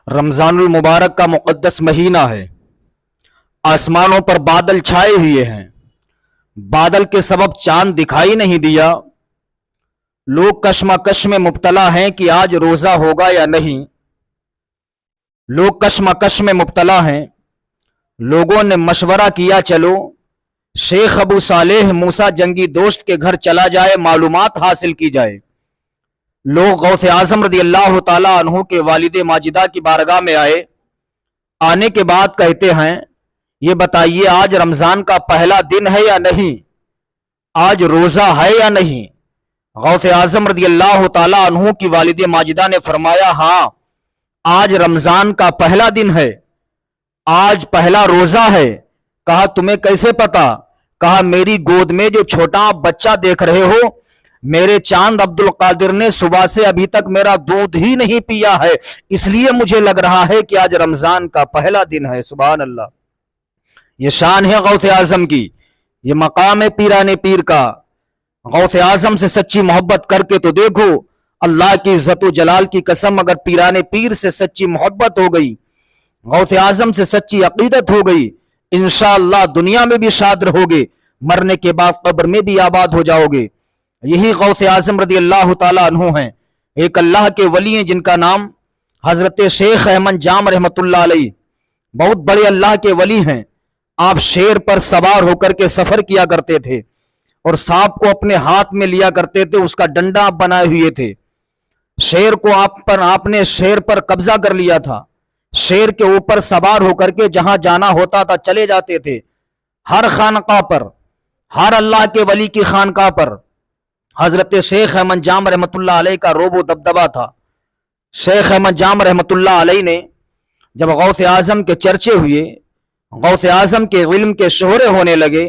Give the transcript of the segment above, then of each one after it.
रमजानुल मुबारक का मुक़द्दस महीना है। आसमानों पर बादल छाए हुए हैं। बादल के सबब चांद दिखाई नहीं दिया। लोग कश्मकश में मुब्तला हैं कि आज रोज़ा होगा या नहीं। लोग कश्मकश में मुब्तला हैं। लोगों ने मशवरा किया, चलो शेख अबू सालेह मूसा जंगी दोस्त के घर चला जाए, मालूमात हासिल की जाए। लोग गौसे आजम रदी अल्लाह ताला अन्हु के वालिदे माजिदा की बारगाह में आए। आने के बाद कहते हैं, ये बताइए आज रमजान का पहला दिन है या नहीं, आज रोजा है या नहीं। गौसे आजम रदी अल्लाह ताला अन्हु की वालिदे माजिदा ने फरमाया, हाँ आज रमजान का पहला दिन है, आज पहला रोजा है। कहा तुम्हें कैसे पता? कहा मेरी गोद में जो छोटा आप बच्चा देख रहे हो, मेरे चांद अब्दुल कादिर ने सुबह से अभी तक मेरा दूध ही नहीं पिया है, इसलिए मुझे लग रहा है कि आज रमजान का पहला दिन है। सुभान अल्लाह। ये शान है गौसे आजम की, ये मकाम है पीराने पीर का। गौसे आजम से सच्ची मोहब्बत करके तो देखो, अल्लाह की इज्जत व जलाल की कसम, अगर पीराने पीर से सच्ची मोहब्बत हो गई, गौसे आजम से सच्ची अकीदत हो गई, इंशाअल्लाह दुनिया में भी शाद रहोगे, मरने के बाद कब्र में भी आबाद हो जाओगे। यही गौसे आजम रदी अल्लाह ताला अन्हु हैं। एक अल्लाह के वली हैं जिनका नाम हजरत शेख अहमद जाम रहमतुल्लाह अलैह, बहुत बड़े अल्लाह के वली हैं। आप शेर पर सवार होकर के सफर किया करते थे और सांप को अपने हाथ में लिया करते थे, उसका डंडा आप बनाए हुए थे। शेर को आपने शेर पर कब्जा कर लिया था। शेर के ऊपर सवार होकर के जहां जाना होता था चले जाते थे। हर खानका पर, हर अल्लाह के वली की खानका पर हजरत शेख अहमद जाम रहमतुल्लाह अलैह का रोबो दबदबा था। शेख अहमद जाम रहमतुल्लाह अलैह ने जब गौसे आजम के चर्चे हुए, गौसे आजम के इल्म के शोहरे होने लगे,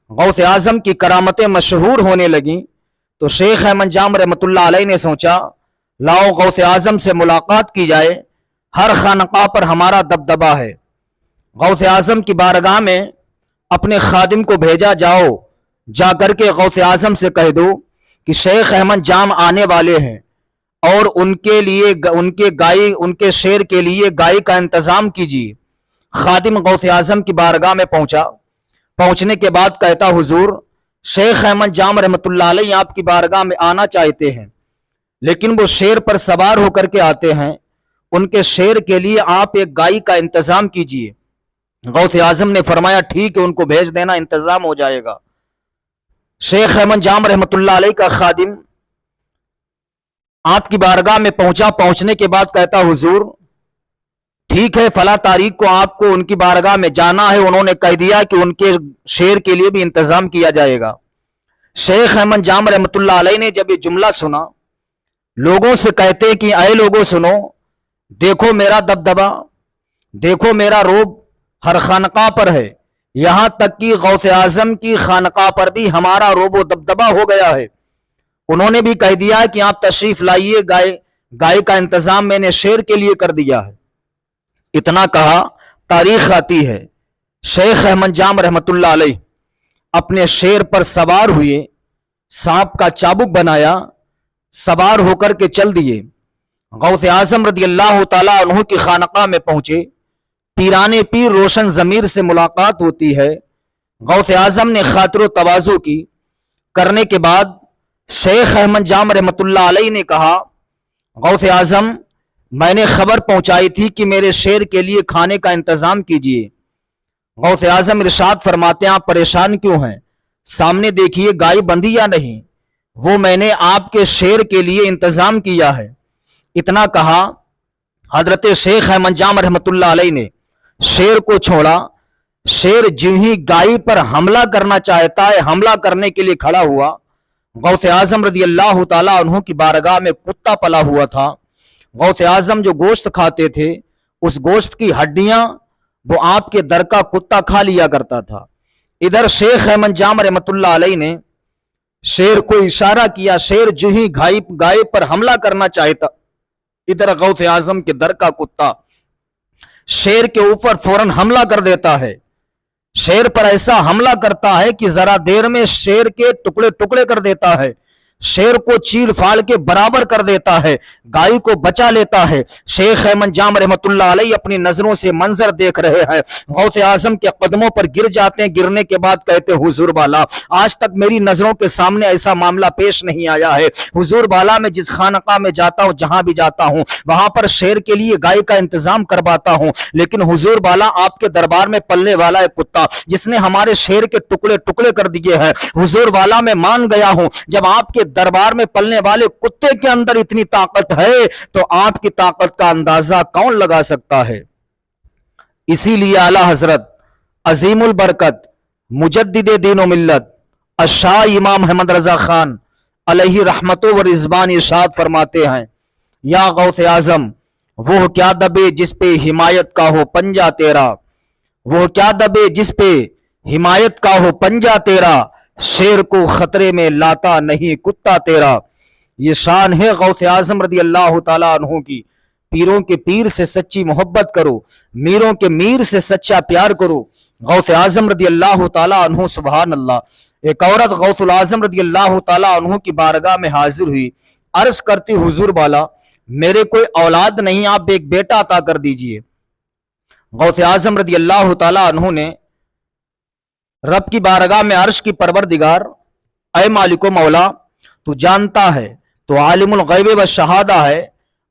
गौसे आजम की करामतें मशहूर होने लगी, तो शेख अहमद जाम रहमतुल्लाह अलैह ने सोचा, लाओ गौसे आजम से मुलाकात की जाए, हर खानका पर हमारा दबदबा है। गौसे आजम की बारगाह में अपने खादिम को भेजा, जाओ जाकर के गौसे आजम से कह दो कि शेख अहमद जाम आने वाले हैं और उनके लिए उनके शेर के लिए गाय का इंतजाम कीजिए। खादिम गौसे आजम की बारगाह में पहुंचा। पहुंचने के बाद कहता, हुजूर शेख अहमद जाम रहमतुल्लाह अलैह आपकी बारगाह में आना चाहते हैं, लेकिन वो शेर पर सवार होकर के आते हैं, उनके शेर के लिए आप एक गाय का इंतजाम कीजिए। गौसे आजम ने फरमाया, ठीक है, उनको भेज देना, इंतजाम हो जाएगा। शेख अहमद जाम रहमतुल्लाह अलैह का खादिम आपकी बारगाह में पहुंचा। पहुंचने के बाद कहता, हुजूर ठीक है, फला तारीख को आपको उनकी बारगाह में जाना है, उन्होंने कह दिया कि उनके शेर के लिए भी इंतजाम किया जाएगा। शेख अहमद जाम रहमतुल्लाह अलैह ने जब ये जुमला सुना, लोगों से कहते कि अय लोगों सुनो, देखो मेरा दबदबा, देखो मेरा रोब हर खानका पर है, यहां तक कि गौसे आजम की खानका पर भी हमारा रोबो दबदबा हो गया है। उन्होंने भी कह दिया कि आप तशरीफ लाइए, गाय का इंतजाम मैंने शेर के लिए कर दिया है। इतना कहा, तारीख आती है, शेख अहमद जाम रहमतुल्लाह अलैह अपने शेर पर सवार हुए, सांप का चाबुक बनाया, सवार होकर के चल दिए। गौसे आजम रदी अल्लाह ताला अन्हु की खानका में पहुंचे। पीराने पीर रोशन जमीर से मुलाकात होती है। गौसे आजम ने खातिर तवाज़ु की। करने के बाद शेख अहमद जाम रहमतुल्लाह अलैह ने कहा, गौसे आजम मैंने खबर पहुंचाई थी कि मेरे शेर के लिए खाने का इंतजाम कीजिए। गौसे आजम इरशाद फरमाते हैं, आप परेशान क्यों हैं? सामने देखिए गाय बंधी या नहीं, वो मैंने आपके शेर के लिए इंतजाम किया है। इतना कहा, हजरत शेख अहमद जाम रहमतुल्लाह अलैह ने शेर को छोड़ा। शेर जो ही गाय पर हमला करना चाहता है, हमला करने के लिए खड़ा हुआ, गौसे आजम रदी अल्लाह ताला अन्हु की बारगाह में कुत्ता पला हुआ था। गौसे आजम जो गोश्त खाते थे, उस गोश्त की हड्डियां वो आपके दर का कुत्ता खा लिया करता था। इधर शेख अहमद जाम रहमतुल्लाह अलैह ने शेर को इशारा किया। शेर जो ही गाय पर हमला करना चाहता, इधर गौसे आजम के दर का कुत्ता शेर के ऊपर फौरन हमला कर देता है। शेर पर ऐसा हमला करता है कि जरा देर में शेर के टुकड़े टुकड़े कर देता है। शेर को चीर फाड़ के बराबर कर देता है, गाय को बचा लेता है। शेख अहमद जाम रहमतुल्लाह अलैह अपनी नजरों से मंजर देख रहे हैं, गौसे आजम के कदमों पर गिर जाते हैं, गिरने के बाद कहते हुजूर बाला आज तक मेरी नजरों के सामने ऐसा मामला पेश नहीं आया है। हुजूर बाला मैं जिस खानका में जाता हूं, जहां भी जाता हूं, वहां पर शेर के लिए गाय का इंतजाम करवाता हूं, लेकिन हुजूर बाला आपके दरबार में पलने वाला एक कुत्ता जिसने हमारे शेर के टुकड़े टुकड़े कर दिए हैं। हुजूर बाला मैं मान गया हूं जब आपके दरबार में पलने वाले कुत्ते के अंदर इतनी ताकत है तो आपकी ताकत का अंदाजा कौन लगा सकता है। इसीलिए आला हजरत अजीमुल बरकत मुजद्दिदे दीन व मिल्लत अशाह इमाम अहमद रजा खान अलैहि रहमतो व रिजवान इरशाद फरमाते हैं, या गौसे आजम वो क्या दबे जिस पे हिमायत का हो पंजा तेरा, वो क्या दबे जिस पे हिमायत का हो पंजा तेरा, शेर को खतरे में लाता नहीं कुत्ता तेरा। ये शान है गौसे आजम रदी अल्लाह ताला अन्हु की। पीरों के पीर से सच्ची मोहब्बत करो, मीरों के मीर से सच्चा प्यार करो। गौसे आजम रदी अल्लाह ताला अन्हु, सुभान अल्लाह। एक औरत गौसुल आजम रदी अल्लाह ताला अन्हु की बारगाह में हाजिर हुई, अर्ज करती हुजूर बाला मेरे कोई औलाद नहीं, आप एक बेटा अता कर दीजिए। गौसे आजम रदी अल्लाह ताला अन्हु ने रब की बारगाह में अर्श की परवरदिगार, ऐ मालिको मौला तू जानता है, तो आलिमुल गैब व शहादा है,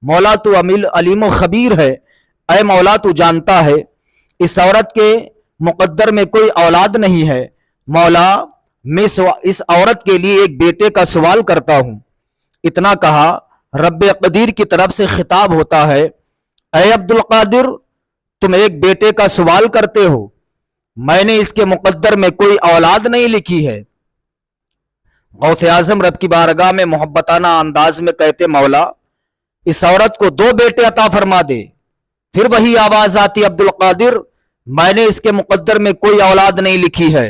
मौला तू अलीम खबीर है, ऐ मौला तू जानता है इस औरत के मुकद्दर में कोई औलाद नहीं है, मौला मैं इस औरत के लिए एक बेटे का सवाल करता हूं। इतना कहा, रब्बे कदीर की तरफ से खिताब होता है, ऐ अब्दुल कादिर तुम एक बेटे का सवाल करते हो, मैंने इसके मुकद्दर में कोई औलाद नहीं लिखी है। गौसे आजम रब की बारगाह में मोहब्बताना अंदाज में कहते, मौला इस औरत को 2 बेटे अता फरमा दे। फिर वही आवाज आती, अब्दुल कादिर मैंने इसके मुकद्दर में कोई औलाद नहीं लिखी है,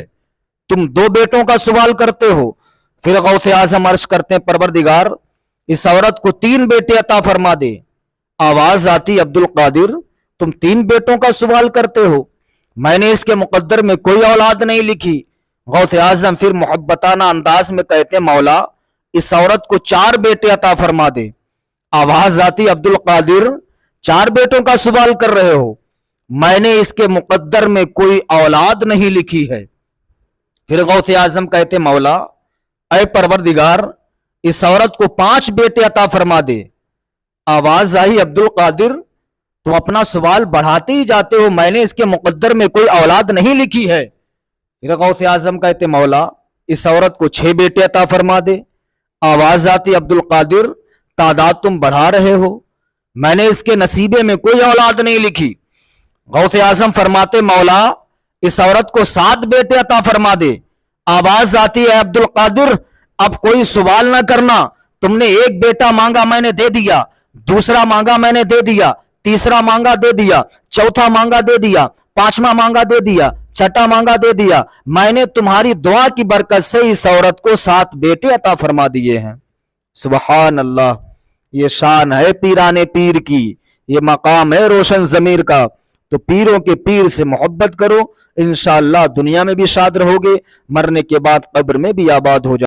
तुम 2 बेटों का सवाल करते हो। फिर गौसे आजम अर्ज करते हैं, परवरदिगार इस औरत को 3 बेटे अता फरमा दे। आवाज आती, अब्दुल कादिर तुम 3 बेटों का सवाल करते हो, मैंने इसके मुकद्दर में कोई औलाद नहीं लिखी। गौसे आजम फिर मोहब्बताना अंदाज में कहते, मौला इस औरत को 4 बेटे अता फरमा दे। आवाज आती, अब्दुल कादिर 4 बेटों का सवाल कर रहे हो, मैंने इसके मुकद्दर में कोई औलाद नहीं लिखी है। फिर गौसे आजम कहते, मौला ऐ परवरदिगार इस औरत को 5 बेटे अता फरमा दे। आवाज आई, अब्दुल कादिर तुम अपना सवाल बढ़ाते ही जाते हो, मैंने इसके मुकद्दर में कोई औलाद नहीं लिखी है। फिर गौसे आजम कहते, मौला इस औरत को 6 बेटे अता फरमा दे। आवाज आती, अब्दुल कादिर तादाद तुम बढ़ा रहे हो, मैंने इसके नसीबे में कोई औलाद नहीं लिखी। गौसे आजम फरमाते, मौला इस औरत को 7 बेटे अता फरमा दे। आवाज आती है, अब्दुल कादिर अब कोई सवाल ना करना, तुमने 1 बेटा मांगा मैंने दे दिया, दूसरा मांगा मैंने दे दिया, तीसरा मांगा दे दिया, चौथा मांगा दे दिया, 5वां मांगा दे दिया, 6ठा मांगा दे दिया, मैंने तुम्हारी दुआ की बरकत से इस औरत को 7 बेटे अता फरमा दिए हैं। सुबहान अल्लाह। ये शान है पीराने पीर की, ये मकाम है रोशन जमीर का। तो पीरों के पीर से मोहब्बत करो, इंशाअल्लाह दुनिया में भी शाद रहोगे, मरने के बाद कब्र में भी आबाद हो जाओगे।